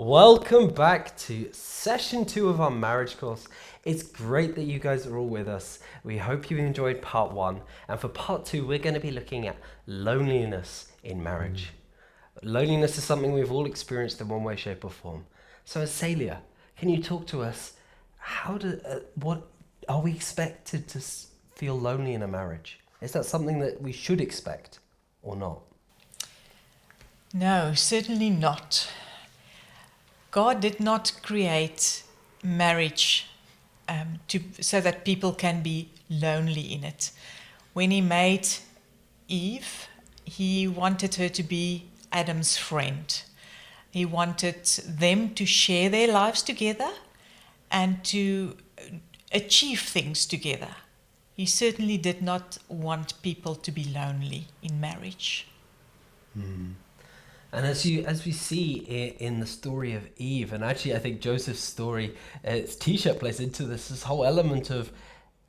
Welcome back to session 2 of our marriage course. It's great that you guys are all with us. We hope you enjoyed part 1. And for part 2, we're going to be looking at loneliness in marriage. Loneliness is something we've all experienced in one way, shape or form. So Azalea, can you talk to us? What are we expected to feel lonely in a marriage? Is that something that we should expect or not? No, certainly not. God did not create marriage so that people can be lonely in it. When he made Eve, he wanted her to be Adam's friend. He wanted them to share their lives together and to achieve things together. He certainly did not want people to be lonely in marriage. And as we see in the story of Eve, and actually I think Joseph's story, its T-shirt plays into this whole element of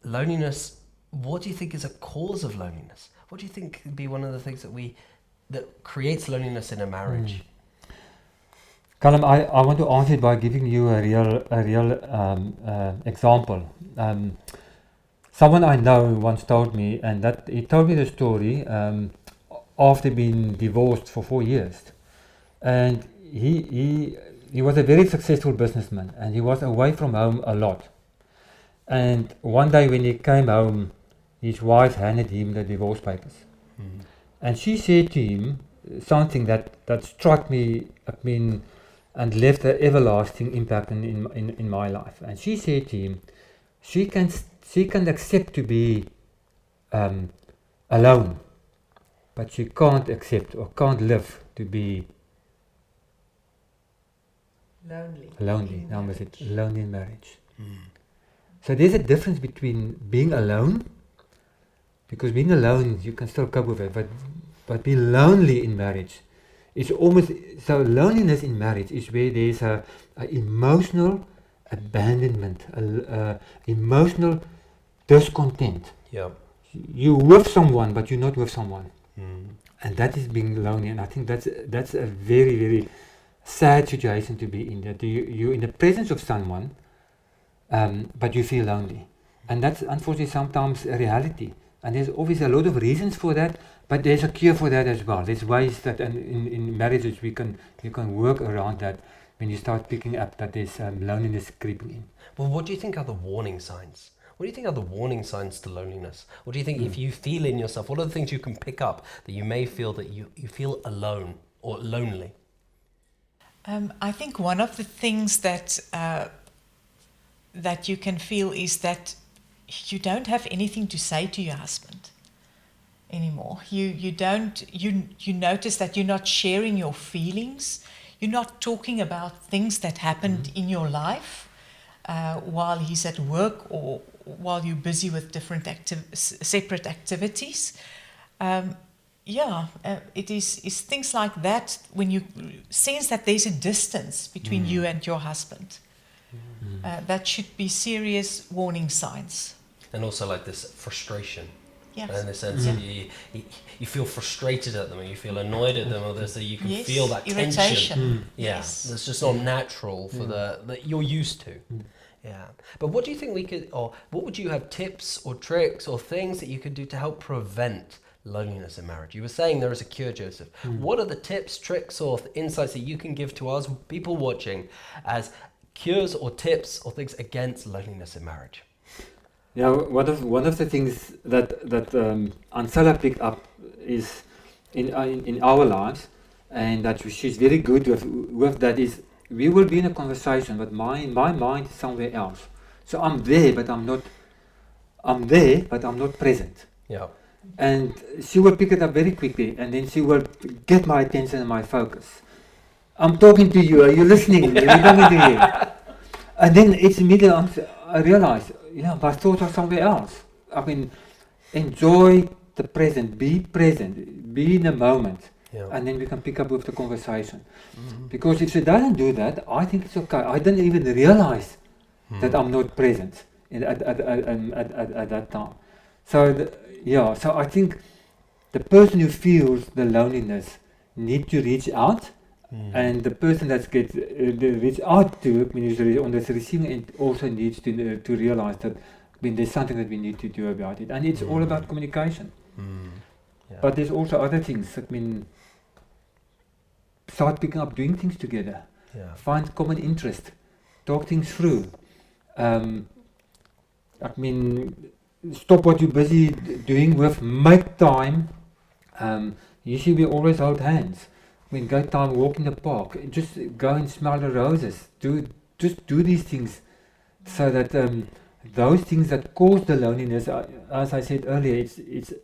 loneliness. What do you think is a cause of loneliness? What do you think could be one of the things that creates loneliness in a marriage? Callum, I want to answer it by giving you a real example. Someone I know once told me, and that he told me the story after being divorced for 4 years, and he was a very successful businessman, and he was away from home a lot. And one day when he came home, his wife handed him the divorce papers, and she said to him something that struck me, and left an everlasting impact in my life. And she said to him, she can accept to be alone, but she can't accept or can't live to be lonely. Now was it lonely in marriage? So there's a difference between being alone, because being alone you can still cope with it, but being lonely in marriage is almost, so loneliness in marriage is where there's a emotional abandonment, emotional discontent. Yeah. You're with someone, but you're not with someone. And that is being lonely, and I think that's a very, very sad situation to be in, that you're in the presence of someone, but you feel lonely. And that's unfortunately sometimes a reality. And there's obviously a lot of reasons for that, but there's a cure for that as well. There's ways that in marriages you can work around that when you start picking up that there's loneliness creeping in. Well, what do you think are the warning signs? What do you think are the warning signs to loneliness? What do you think if you feel in yourself, what are the things you can pick up that you may feel that you feel alone or lonely? I think one of the things that you can feel is that you don't have anything to say to your husband anymore. You notice that you're not sharing your feelings. You're not talking about things that happened in your life while he's at work or while you're busy with different separate activities. It is things like that when you sense that there's a distance between you and your husband. That should be serious warning signs. And also like this frustration. Yes. In the sense that you feel frustrated at them, or you feel annoyed at them, or you can feel that irritation. tension. Yes. That's just not natural for that you're used to. Yeah. But what do you think what would you have tips or tricks or things that you could do to help prevent loneliness in marriage? You were saying there is a cure, Joseph. What are the tips, tricks or insights that you can give to us, people watching, as cures or tips or things against loneliness in marriage? Yeah, one of the things that Ansala picked up is in our lives, and that she's very good with that, is we will be in a conversation, but my mind is somewhere else. So I'm there, but I'm not present. Yeah. And she will pick it up very quickly, and then she will get my attention and my focus. I'm talking to you. Are you listening? Are you talking to you? And then it's immediately I realize, my thoughts are somewhere else. I mean, enjoy the present, be present, be in the moment, and then we can pick up with the conversation. Because if she doesn't do that, I think it's okay. I didn't even realize that I'm not present at that time. So I think the person who feels the loneliness need to reach out And the person that gets reach out to, I mean, is on the receiving end, also needs to realize that, I mean, there's something that we need to do about it, and it's all about communication. Yeah. But there's also other things. I mean, start picking up doing things together. Yeah. Find common interest. Talk things through. I mean, stop what you're busy doing with. Make time. Usually we always hold hands. I mean, go time, walk in the park. Just go and smell the roses. Just do these things, so that those things that cause the loneliness, as I said earlier,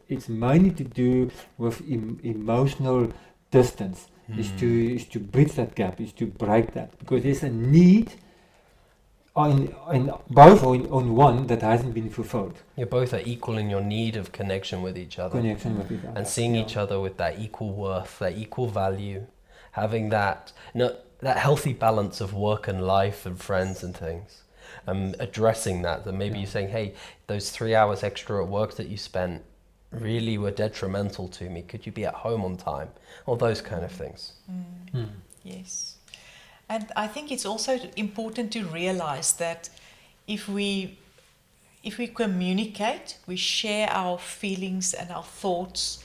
it's mainly to do with emotional distance. Is to bridge that gap, is to break that, because there's a need on one that hasn't been fulfilled. You both are equal in your need of connection with each other. Connection with each other. And seeing each other with that equal worth, that equal value, having that that healthy balance of work and life and friends and things. Addressing that maybe you're saying, hey, those 3 hours extra at work that you spent really were detrimental to me. Could you be at home on time? All those kind of things. Yes. And I think it's also important to realize that if we communicate, we share our feelings and our thoughts.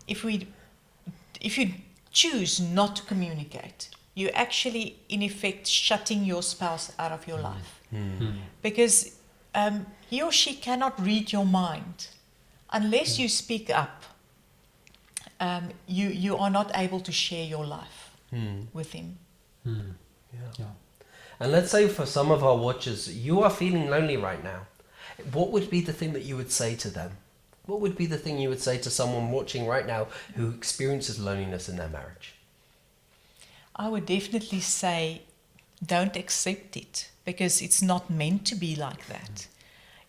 If you choose not to communicate, you're actually in effect shutting your spouse out of your life. Because he or she cannot read your mind. Unless you speak up, you are not able to share your life with him. Yeah. And let's say for some of our watchers, you are feeling lonely right now. What would be the thing that you would say to them? What would be the thing you would say to someone watching right now who experiences loneliness in their marriage? I would definitely say, don't accept it, because it's not meant to be like that.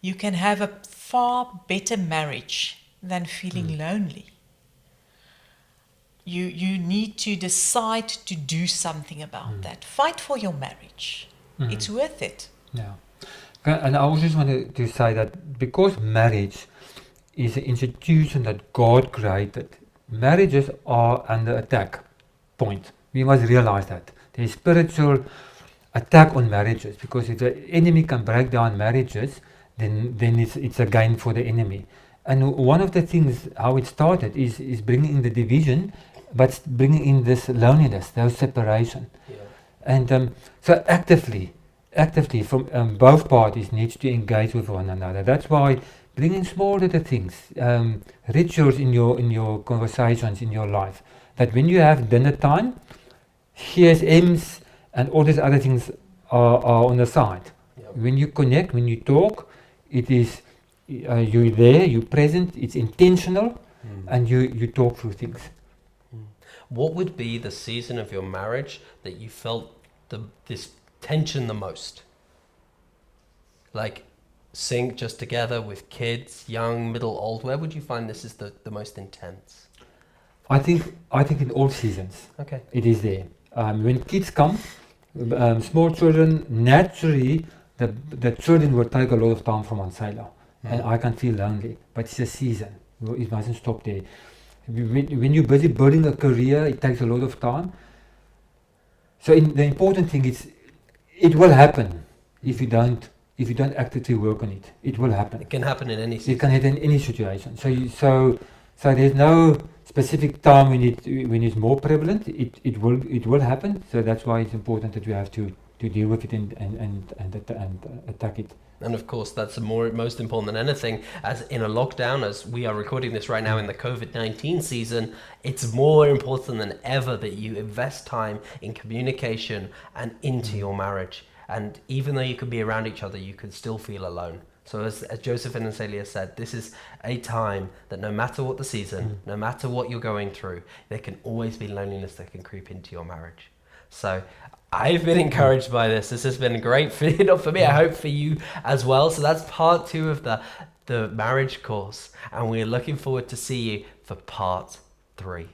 You can have a far better marriage than feeling lonely. You need to decide to do something about that. Fight for your marriage. It's worth it. Yeah. And I also just wanted to say that because marriage is an institution that God created, marriages are under attack. Point. We must realize that. There is spiritual attack on marriages, because if the enemy can break down marriages, then it's a gain for the enemy. And one of the things how it started is bringing in the division, but bringing in this loneliness, those separation. Yeah. And so actively from both parties needs to engage with one another. That's why bringing small little things, rituals in your conversations in your life, that when you have dinner time, CSMs and all these other things are on the side. Yep. When you connect, when you talk, it is you're there, you're present, it's intentional, and you talk through things. What would be the season of your marriage that you felt this tension the most? Like sing just together with kids, young, middle, old. Where would you find this is the most intense? I think in all seasons. Okay. It is there. When kids come, small children, naturally the children will take a lot of time from Ansela, and I can feel lonely. But it's a season. It mustn't stop there. When you're busy building a career, it takes a lot of time. So the important thing is, it will happen if you don't actively work on it. It will happen. It can happen in any season. It can happen in any situation. So there's no specific time when it's more prevalent. It will happen. So that's why it's important that we have to deal with it and attack it. And of course, that's most important than anything. As in a lockdown, as we are recording this right now in the COVID-19 season, it's more important than ever that you invest time in communication and into your marriage. And even though you could be around each other, you could still feel alone. So as Joseph and Celia said, this is a time that no matter what the season, no matter what you're going through, there can always be loneliness that can creep into your marriage. So I've been encouraged by this. This has been great for me. I hope for you as well. So that's part 2 of the marriage course. And we're looking forward to see you for part 3.